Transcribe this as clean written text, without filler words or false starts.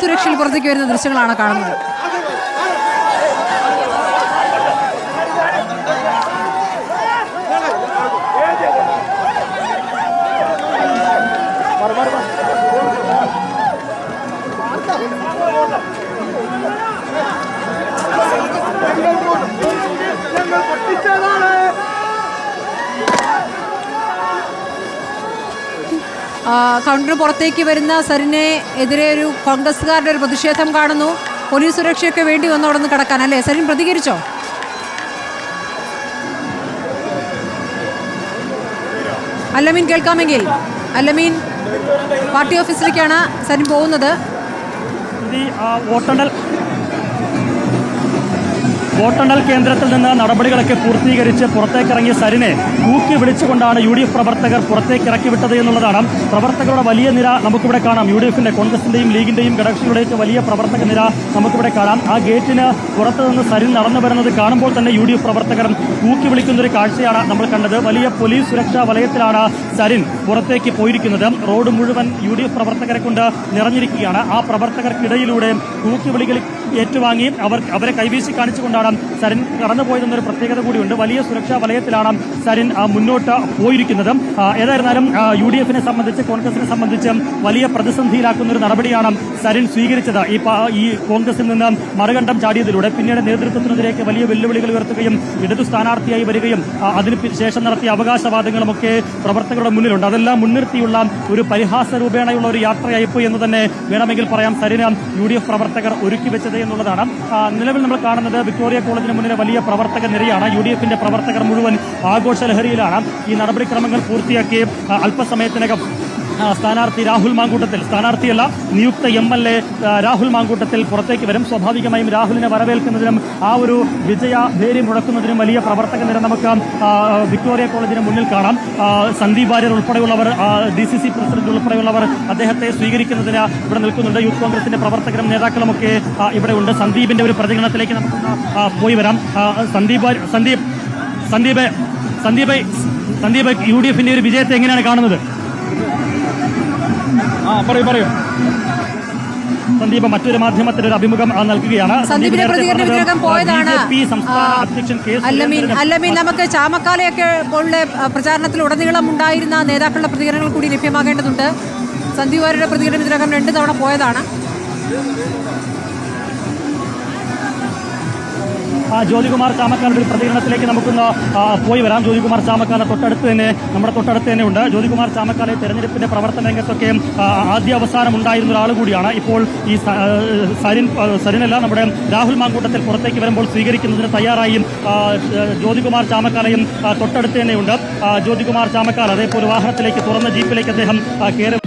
സുരക്ഷയിൽ പുറത്തേക്ക് വരുന്ന ദൃശ്യങ്ങളാണ് കാണുന്നത്. കൗണ്ടറിന് പുറത്തേക്ക് വരുന്ന സരിനെ എതിരെ ഒരു കോൺഗ്രസ്സുകാരുടെ ഒരു പ്രതിഷേധം കാണുന്നു. പോലീസ് സുരക്ഷയൊക്കെ വേണ്ടി വന്നു അവിടെ നിന്ന് കടക്കാൻ, അല്ലേ? സരിൻ പ്രതികരിച്ചോ? അല്ലമീൻ കേൾക്കാമെങ്കിൽ. അല്ലമീൻ, പാർട്ടി ഓഫീസിലേക്കാണ് സരിൻ പോകുന്നത്. വോട്ടെണ്ണൽ കേന്ദ്രത്തിൽ നിന്ന് നടപടികളൊക്കെ പൂർത്തീകരിച്ച് പുറത്തേക്കിറങ്ങിയ സരിനെ തൂക്കി വിളിച്ചുകൊണ്ടാണ് UDF പ്രവർത്തകർ പുറത്തേക്ക് ഇറക്കി വിട്ടത് എന്നുള്ളതാണ്. പ്രവർത്തകരുടെ വലിയ നിര നമുക്കിവിടെ കാണാം. UDFന്റെ, കോൺഗ്രസിന്റെയും ലീഗിന്റെയും ഘടകകക്ഷികളുടെയൊക്കെ വലിയ പ്രവർത്തക നിര നമുക്കിവിടെ കാണാം. ആ ഗേറ്റിന് പുറത്തു നിന്ന് സരിൻ നടന്നു വരുന്നത് കാണുമ്പോൾ തന്നെ UDF പ്രവർത്തകർ തൂക്കി വിളിക്കുന്നൊരു കാഴ്ചയാണ് നമ്മൾ കണ്ടത്. വലിയ പോലീസ് സുരക്ഷാ വലയത്തിലാണ് സരിൻ പുറത്തേക്ക് പോയിരിക്കുന്നത്. റോഡ് മുഴുവൻ UDF പ്രവർത്തകരെ കൊണ്ട് നിറഞ്ഞിരിക്കുകയാണ്. ആ പ്രവർത്തകർക്കിടയിലൂടെ തൂക്കി വിളികൾ ഏറ്റുവാങ്ങി അവരെ കൈവീശി കാണിച്ചുകൊണ്ടാണ് സരിൻ കടന്നുപോയതെന്നൊരു പ്രത്യേകത കൂടിയുണ്ട്. വലിയ സുരക്ഷാ വലയത്തിലാണ് സരിൻ മുന്നോട്ട് പോയിരിക്കുന്നത്. ഏതായിരുന്നാലും UDFനെ സംബന്ധിച്ച്, കോൺഗ്രസിനെ സംബന്ധിച്ച് വലിയ പ്രതിസന്ധിയിലാക്കുന്ന ഒരു നടപടിയാണ് സരിൻ സ്വീകരിച്ചത്. ഈ കോൺഗ്രസിൽ നിന്ന് മറുകണ്ഠം ചാടിയതിലൂടെ പിന്നീട് നേതൃത്വത്തിനെതിരേക്ക് വലിയ വെല്ലുവിളികൾ ഉയർത്തുകയും ഇടതു സ്ഥാനാർത്ഥിയായി വരികയും അതിന് ശേഷം നടത്തിയ അവകാശവാദങ്ങളുമൊക്കെ പ്രവർത്തകരുടെ മുന്നിലുണ്ട്. അതെല്ലാം മുൻനിർത്തിയുള്ള ഒരു പരിഹാസ രൂപേണയുള്ള ഒരു യാത്രയായിപ്പോയി എന്ന് തന്നെ വേണമെങ്കിൽ പറയാം സരിന് UDF പ്രവർത്തകർ ഒരുക്കി വെച്ചത് എന്നുള്ളതാണ്. നിലവിൽ നമ്മൾ കാണുന്നത് വിക്ടോറിയ കോളേജിന് മുന്നിലെ വലിയ പ്രവർത്തക നിരയാണ്. UDFന്റെ പ്രവർത്തകർ മുഴുവൻ ആഘോഷ ലഹരിയിലാണ്. ഈ നടപടിക്രമങ്ങൾ പൂർത്തിയാക്കി അല്പസമയത്തിനകം സ്ഥാനാർത്ഥി രാഹുൽ മാങ്കൂട്ടത്തിൽ, സ്ഥാനാർത്ഥിയല്ല നിയുക്ത MLA രാഹുൽ മാങ്കൂട്ടത്തിൽ പുറത്തേക്ക് വരും. സ്വാഭാവികമായും രാഹുലിനെ വരവേൽക്കുന്നതിനും ആ ഒരു വിജയഭേരി മുഴക്കുന്നതിനും വലിയ പ്രവർത്തക നിര നമുക്ക് വിക്ടോറിയ കോളേജിന് മുന്നിൽ കാണാം. സന്ദീപ് വാര്യർ ഉൾപ്പെടെയുള്ളവർ, DCC പ്രസിഡന്റ് ഉൾപ്പെടെയുള്ളവർ അദ്ദേഹത്തെ സ്വീകരിക്കുന്നതിന് ഇവിടെ നിൽക്കുന്നുണ്ട്. യൂത്ത് കോൺഗ്രസിന്റെ പ്രവർത്തകരും നേതാക്കളുമൊക്കെ ഇവിടെ ഉണ്ട്. സന്ദീപിന്റെ ഒരു പ്രതികരണത്തിലേക്ക് നമുക്ക് പോയി വരാം. സന്ദീപ് UDFന്റെ ഒരു വിജയത്തെ എങ്ങനെയാണ് കാണുന്നത്? പറയൂ. സന്ദീപ് മറ്റൊരു മാധ്യമത്തിന് ഒരു അഭിമുഖം നൽകുകയാണ്. സന്ദീപിന്റെ പ്രതികരണം പോയതാണ്. അല്ലമീൻ, നമുക്ക് ചാമക്കാലയൊക്കെ ഉള്ള പ്രചാരണത്തിൽ ഉടനീളം ഉണ്ടായിരുന്ന നേതാക്കളുടെ പ്രതികരണങ്ങൾ കൂടി ലഭ്യമാകേണ്ടതുണ്ട്. സന്ദീപ് വാര്യരുടെ പ്രതികരണം ഇതിനകം 2 തവണ പോയതാണ്. ജ്യോതികുമാർ ചാമക്കാലയുടെ പ്രതികരണത്തിലേക്ക് നമുക്കൊന്ന് പോയി വരാം. ജ്യോതികുമാർ ചാമക്കാല നമ്മുടെ തൊട്ടടുത്ത് തന്നെ ഉണ്ട്. ജ്യോതികുമാർ ചാമക്കാല തെരഞ്ഞെടുപ്പിന്റെ പ്രവർത്തന രംഗത്തൊക്കെ ആദ്യ അവസാനം ഉണ്ടായിരുന്ന ഒരാൾ കൂടിയാണ്. ഇപ്പോൾ ഈ സരിനല്ല, നമ്മുടെ രാഹുൽ മാങ്കൂട്ടത്തിൽ പുറത്തേക്ക് വരുമ്പോൾ സ്വീകരിക്കുന്നതിന് തയ്യാറായി ജ്യോതികുമാർ ചാമക്കാലയും തൊട്ടടുത്ത് തന്നെയുണ്ട്. ജ്യോതികുമാർ ചാമക്കാല അതേപോലെ വാഹനത്തിലേക്ക്, തുറന്ന ജീപ്പിലേക്ക് അദ്ദേഹം കയറി